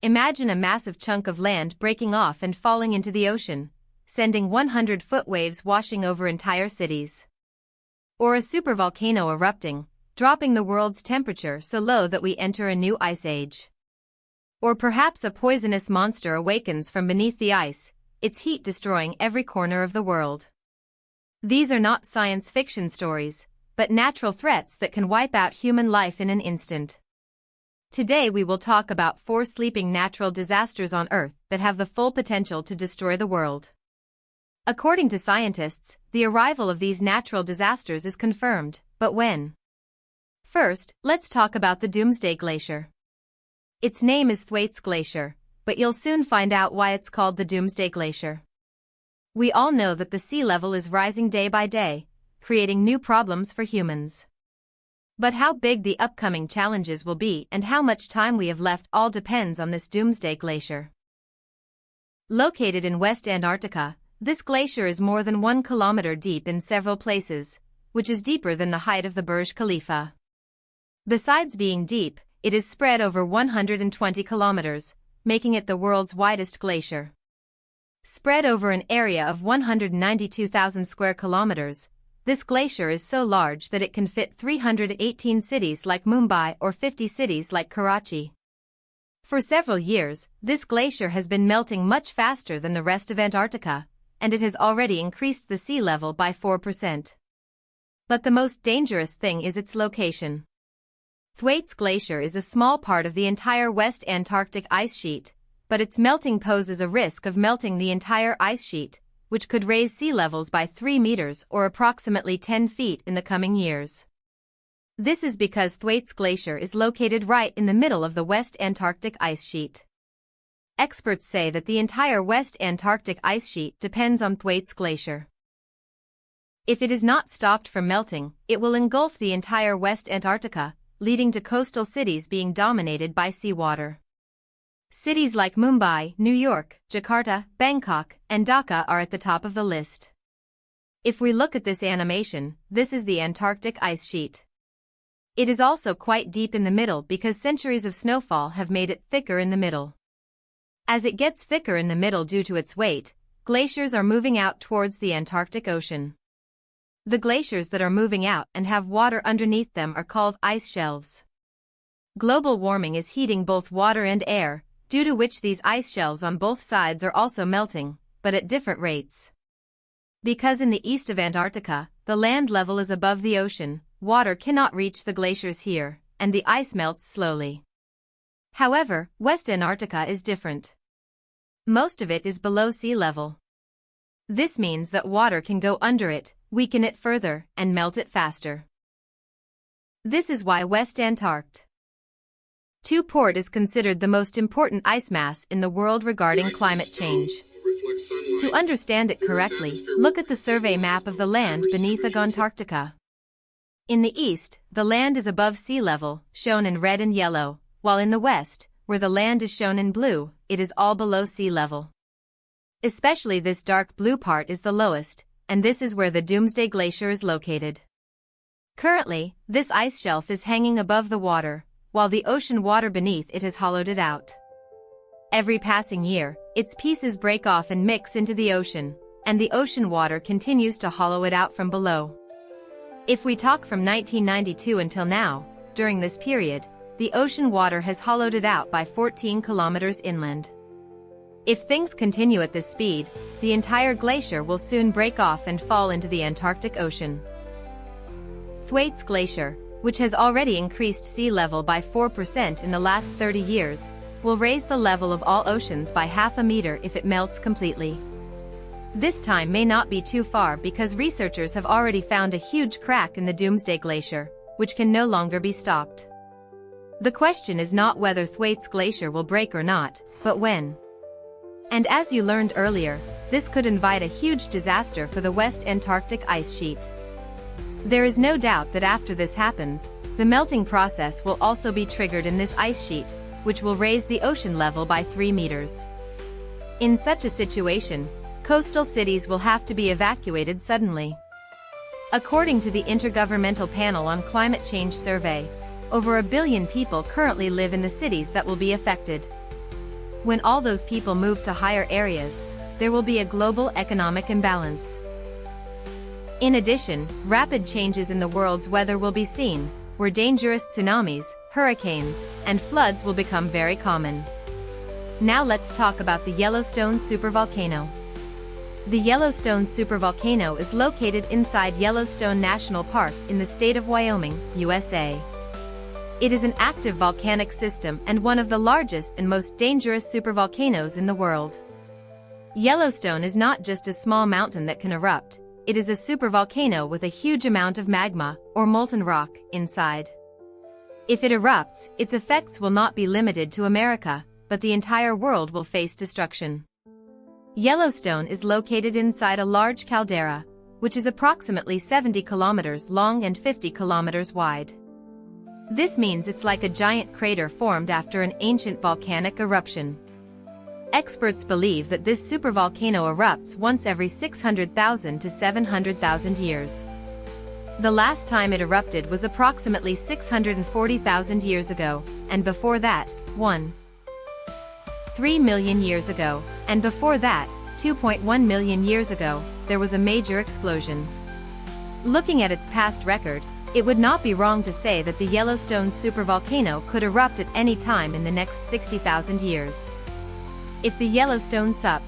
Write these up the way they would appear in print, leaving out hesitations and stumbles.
Imagine a massive chunk of land breaking off and falling into the ocean, sending 100-foot waves washing over entire cities. Or a supervolcano erupting, dropping the world's temperature so low that we enter a new ice age. Or perhaps a poisonous monster awakens from beneath the ice, its heat destroying every corner of the world. These are not science fiction stories, but natural threats that can wipe out human life in an instant. Today we will talk about 4 sleeping natural disasters on Earth that have the full potential to destroy the world. According to scientists, the arrival of these natural disasters is confirmed, but when? First, let's talk about the Doomsday Glacier. Its name is Thwaites Glacier, but you'll soon find out why it's called the Doomsday Glacier. We all know that the sea level is rising day by day, creating new problems for humans. But how big the upcoming challenges will be and how much time we have left all depends on this Doomsday Glacier. Located in West Antarctica, this glacier is more than 1 kilometer deep in several places, which is deeper than the height of the Burj Khalifa. Besides being deep, it is spread over 120 kilometers, making it the world's widest glacier. Spread over an area of 192,000 square kilometers, this glacier is so large that it can fit 318 cities like Mumbai or 50 cities like Karachi. For several years, this glacier has been melting much faster than the rest of Antarctica, and it has already increased the sea level by 4%. But the most dangerous thing is its location. Thwaites Glacier is a small part of the entire West Antarctic ice sheet, but its melting poses a risk of melting the entire ice sheet, which could raise sea levels by 3 meters or approximately 10 feet in the coming years. This is because Thwaites Glacier is located right in the middle of the West Antarctic ice sheet. Experts say that the entire West Antarctic ice sheet depends on Thwaites Glacier. If it is not stopped from melting, it will engulf the entire West Antarctica, leading to coastal cities being dominated by seawater. Cities like Mumbai, New York, Jakarta, Bangkok, and Dhaka are at the top of the list. If we look at this animation, this is the Antarctic ice sheet. It is also quite deep in the middle because centuries of snowfall have made it thicker in the middle. As it gets thicker in the middle due to its weight, glaciers are moving out towards the Antarctic Ocean. The glaciers that are moving out and have water underneath them are called ice shelves. Global warming is heating both water and air, due to which these ice shelves on both sides are also melting, but at different rates. Because in the east of Antarctica, the land level is above the ocean, water cannot reach the glaciers here, and the ice melts slowly. However, West Antarctica is different. Most of it is below sea level. This means that water can go under it, weaken it further, and melt it faster. This is why West Antarctica Port is considered the most important ice mass in the world regarding climate change. To understand it correctly, look at the survey map of the land beneath Antarctica. In the east, the land is above sea level, shown in red and yellow, while in the west, where the land is shown in blue, it is all below sea level. Especially this dark blue part is the lowest, and this is where the Doomsday Glacier is located. Currently, this ice shelf is hanging above the water, while the ocean water beneath it has hollowed it out. Every passing year, its pieces break off and mix into the ocean, and the ocean water continues to hollow it out from below. If we talk from 1992 until now, during this period, the ocean water has hollowed it out by 14 kilometers inland. If things continue at this speed, the entire glacier will soon break off and fall into the Antarctic Ocean. Thwaites Glacier, which has already increased sea level by 4% in the last 30 years, will raise the level of all oceans by half a meter if it melts completely. This time may not be too far because researchers have already found a huge crack in the Doomsday Glacier, which can no longer be stopped. The question is not whether Thwaites Glacier will break or not, but when. And as you learned earlier, this could invite a huge disaster for the West Antarctic ice sheet. There is no doubt that after this happens, the melting process will also be triggered in this ice sheet, which will raise the ocean level by 3 meters. In such a situation, coastal cities will have to be evacuated suddenly. According to the Intergovernmental Panel on Climate Change survey, over 1 billion people currently live in the cities that will be affected. When all those people move to higher areas, there will be a global economic imbalance. In addition, rapid changes in the world's weather will be seen, where dangerous tsunamis, hurricanes, and floods will become very common. Now let's talk about the Yellowstone supervolcano. The Yellowstone supervolcano is located inside Yellowstone National Park in the state of Wyoming, USA. It is an active volcanic system and one of the largest and most dangerous supervolcanoes in the world. Yellowstone is not just a small mountain that can erupt, it is a supervolcano with a huge amount of magma, or molten rock, inside. If it erupts, its effects will not be limited to America, but the entire world will face destruction. Yellowstone is located inside a large caldera, which is approximately 70 kilometers long and 50 kilometers wide. This means it's like a giant crater formed after an ancient volcanic eruption. Experts believe that this supervolcano erupts once every 600,000 to 700,000 years. The last time it erupted was approximately 640,000 years ago, and before that, 1.3 million years ago, and before that, 2.1 million years ago, there was a major explosion. Looking at its past record, it would not be wrong to say that the Yellowstone supervolcano could erupt at any time in the next 60,000 years. If the Yellowstone SUP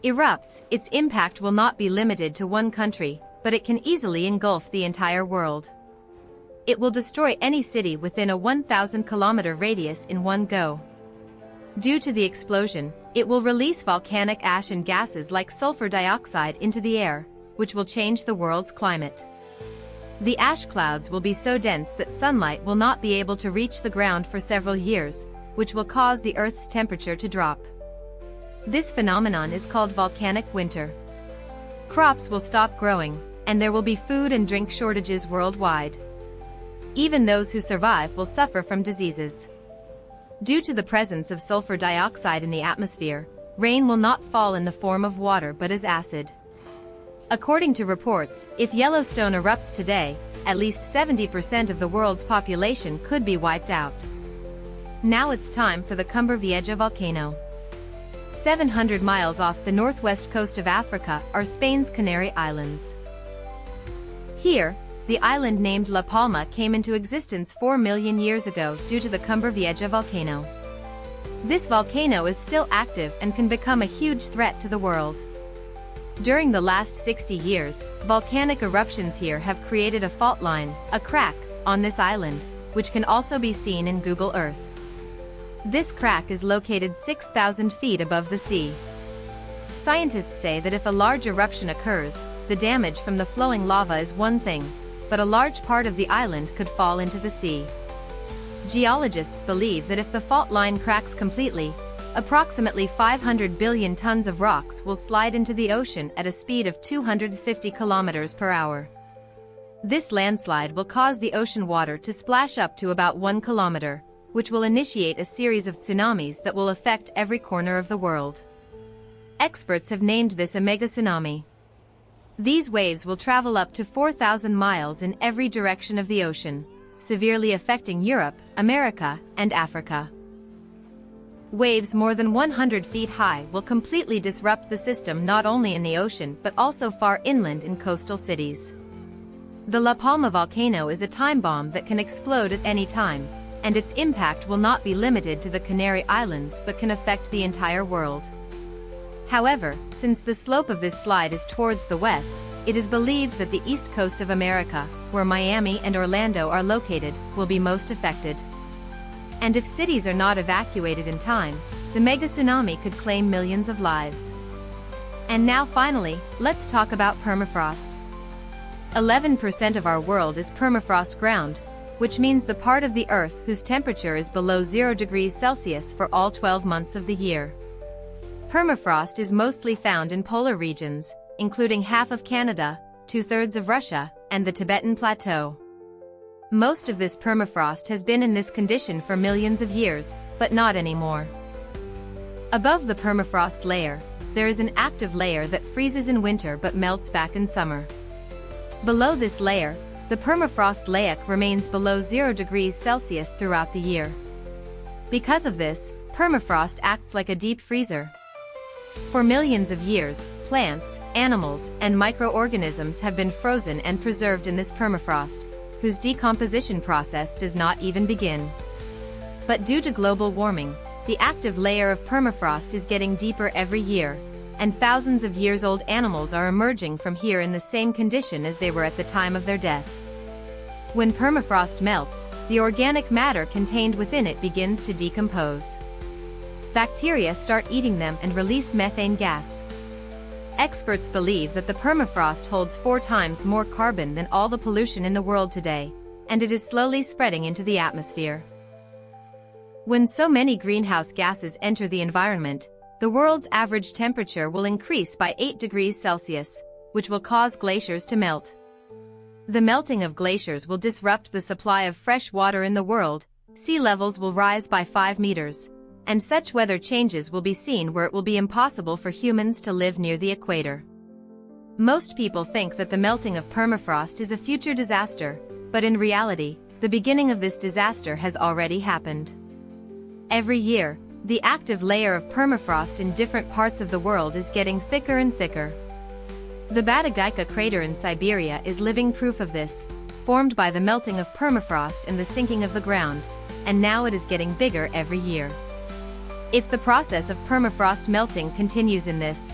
erupts, its impact will not be limited to one country, but it can easily engulf the entire world. It will destroy any city within a 1,000-kilometer radius in one go. Due to the explosion, it will release volcanic ash and gases like sulfur dioxide into the air, which will change the world's climate. The ash clouds will be so dense that sunlight will not be able to reach the ground for several years, which will cause the Earth's temperature to drop. This phenomenon is called volcanic winter. Crops will stop growing, and there will be food and drink shortages worldwide. Even those who survive will suffer from diseases. Due to the presence of sulfur dioxide in the atmosphere, rain will not fall in the form of water but as acid. According to reports, if Yellowstone erupts today, at least 70% of the world's population could be wiped out. Now it's time for the Cumbre Vieja volcano. 700 miles off the northwest coast of Africa are Spain's Canary Islands. Here, the island named La Palma came into existence 4 million years ago due to the Cumbre Vieja volcano. This volcano is still active and can become a huge threat to the world. During the last 60 years, volcanic eruptions here have created a fault line, a crack, on this island, which can also be seen in Google Earth. This crack is located 6,000 feet above the sea. Scientists say that if a large eruption occurs, the damage from the flowing lava is one thing, but a large part of the island could fall into the sea. Geologists believe that if the fault line cracks completely, approximately 500 billion tons of rocks will slide into the ocean at a speed of 250 kilometers per hour. This landslide will cause the ocean water to splash up to about 1 kilometer, which will initiate a series of tsunamis that will affect every corner of the world. Experts have named this a mega tsunami. These waves will travel up to 4,000 miles in every direction of the ocean, severely affecting Europe, America, and Africa. Waves more than 100 feet high will completely disrupt the system not only in the ocean but also far inland in coastal cities. The La Palma volcano is a time bomb that can explode at any time, and its impact will not be limited to the Canary Islands but can affect the entire world. However, since the slope of this slide is towards the west, it is believed that the east coast of America, where Miami and Orlando are located, will be most affected. And if cities are not evacuated in time, the mega tsunami could claim millions of lives. And now finally, let's talk about permafrost. 11% of our world is permafrost ground, which means the part of the Earth whose temperature is below 0 degrees Celsius for all 12 months of the year. Permafrost is mostly found in polar regions, including half of Canada, 2/3 of Russia, and the Tibetan Plateau. Most of this permafrost has been in this condition for millions of years, but not anymore. Above the permafrost layer, there is an active layer that freezes in winter but melts back in summer. Below this layer, the permafrost layer remains below 0 degrees Celsius throughout the year. Because of this, Permafrost acts like a deep freezer. For millions of years, plants, animals, and microorganisms have been frozen and preserved in this permafrost, whose decomposition process does not even begin. But due to global warming, the active layer of permafrost is getting deeper every year, and thousands of years-old animals are emerging from here in the same condition as they were at the time of their death. When permafrost melts, the organic matter contained within it begins to decompose. Bacteria start eating them and release methane gas. Experts believe that the permafrost holds 4 times more carbon than all the pollution in the world today, and it is slowly spreading into the atmosphere. When so many greenhouse gases enter the environment, the world's average temperature will increase by 8 degrees Celsius, which will cause glaciers to melt. The melting of glaciers will disrupt the supply of fresh water in the world, sea levels will rise by 5 meters, and such weather changes will be seen where it will be impossible for humans to live near the equator. Most people think that the melting of permafrost is a future disaster, but in reality, the beginning of this disaster has already happened. Every year, the active layer of permafrost in different parts of the world is getting thicker and thicker. The Batagayka crater in Siberia is living proof of this, formed by the melting of permafrost and the sinking of the ground, and now it is getting bigger every year. If the process of permafrost melting continues in this